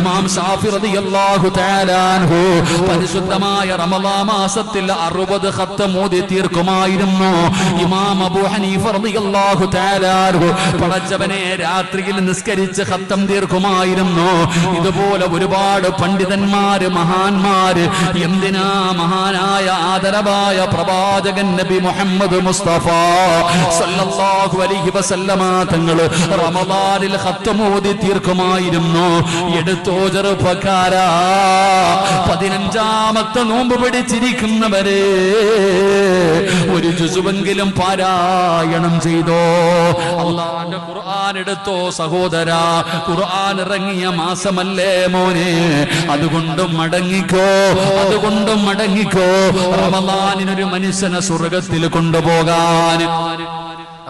ഇമാം ഷാഫി റളിയല്ലാഹു തആല അൻഹു പരിശുദ്ധമായ റമളാൻ മാസത്തിൽ 60 ഖത്തം ഓതി തീർക്കുമായിരുന്നു. ഇമാം അബൂ ഹനീഫ റളിയല്ലാഹു തആല അൻഹു പടച്ചവനെ രാത്രിയിൽ നിസ്കരിച്ച് ഖത്തം തീർക്കുമായിരുന്നു. ഇതുപോലെ ഒരുപാട് പണ്ഡിതന്മാര്, മഹാന്മാര്, എന്തിനാ മഹാനായ ആദരവായ പ്രവാചകൻ നബി മുഹമ്മദ് മുസ്തഫ സല്ലല്ലാഹു അലൈഹി വസല്ലമ തങ്ങൾ റമളാനിൽ ഖത്തം ഓതി തീർക്കുമായിരുന്നു. എടുത്തോ ചെറുപ്പക്കാരാ, 15ാമത്തെ നോമ്പ് പിടിച്ചിരിക്കുന്നവരെ ഒരു ജുസുവെങ്കിലും പാരായണം ചെയ്തോ. അല്ലാഹുവിന്റെ ഖുർആൻ എടുത്തോ സഹോദരാ. ഖുർആൻ ഇറങ്ങിയ മാസമല്ലേ മോനെ, അതുകൊണ്ടും മടങ്ങിക്കോ, അതുകൊണ്ടും മടങ്ങിക്കോ. റമളാനിനൊരു മനുഷ്യനെ സ്വർഗത്തിൽ കൊണ്ടുപോകാൻ,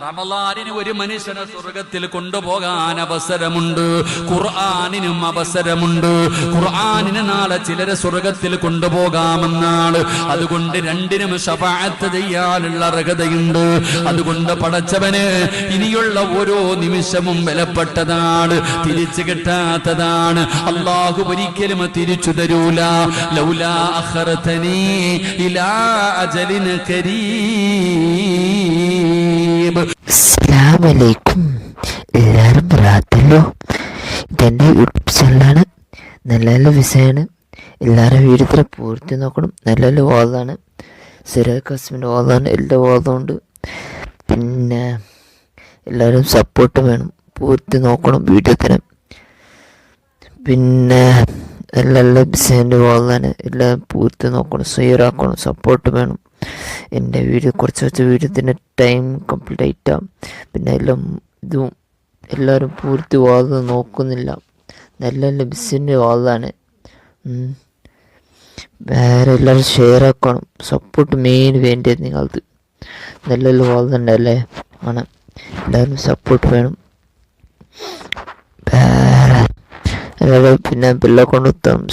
റമളാനിന് ഒരു മനുഷ്യനെ സ്വർഗത്തിൽ കൊണ്ടുപോകാൻ അവസരമുണ്ട്. ഖുർആനിനും അവസരമുണ്ട്. ഖുർആനിന് നാളെ ചിലരെ സ്വർഗത്തിൽ കൊണ്ടുപോകാമെന്നാണ്. അതുകൊണ്ട് രണ്ടിനും ശഫാഅത്ത് ചെയ്യാനുള്ള അർഹതയുണ്ട്. അതുകൊണ്ട് പടച്ചവന് ഇനിയുള്ള ഓരോ നിമിഷവും വിലപ്പെട്ടതാണ്, തിരിച്ചു കിട്ടാത്തതാണ്. അല്ലാഹു ഒരിക്കലും തിരിച്ചു തരൂല. ലൗലാ അഖർതനീ ഇലാ അജലിൻ കരീം. അസ്സലാമലൈക്കും. എല്ലാവരും റാത്തല്ലോ. ഇതെൻ്റെ യൂട്യൂബ് ചാനലാണ്. നല്ല നല്ല വിഷയമാണ്. എല്ലാവരും വീഡിയോ പൂർത്തി നോക്കണം. നല്ല നല്ല വാദമാണ്. സിറാജ് ഖാസിമിൻ്റെ വാദമാണ്. എല്ലാ വാദമുണ്ട്. പിന്നെ എല്ലാവരും സപ്പോർട്ട് വേണം. പൂർത്തി നോക്കണം വീഡിയോ തരാം. പിന്നെ നല്ല നല്ല വിഷയൻ്റെ വാദമാണ്. എല്ലാം പൂർത്തി നോക്കണം, ഷെയറാക്കണം, സപ്പോർട്ട് വേണം. എൻ്റെ വീഡിയോ കുറച്ച് വീഡിയോത്തിൻ്റെ ടൈം കംപ്ലീറ്റ് ആയിട്ടാണ്. പിന്നെ എല്ലാം ഇതും എല്ലാവരും പൂർത്തി വാദം നോക്കുന്നില്ല. നല്ല നല്ല ബിസിൻ്റെ വാദമാണ്. വേറെ എല്ലാവരും ഷെയർ ആക്കണം. സപ്പോർട്ട് മെയിൻ വേണ്ടത് നിങ്ങൾക്ക്. നല്ല നല്ല വാദം ഉണ്ടല്ലേ, ആണ്. എല്ലാവരും സപ്പോർട്ട് വേണം. വേറെ എല്ലാവരും പിന്നെ ബെല്ലൈക്കൺ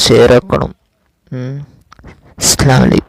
ഷെയർ ആക്കണം. അസ്സലാമു അലൈക്കും.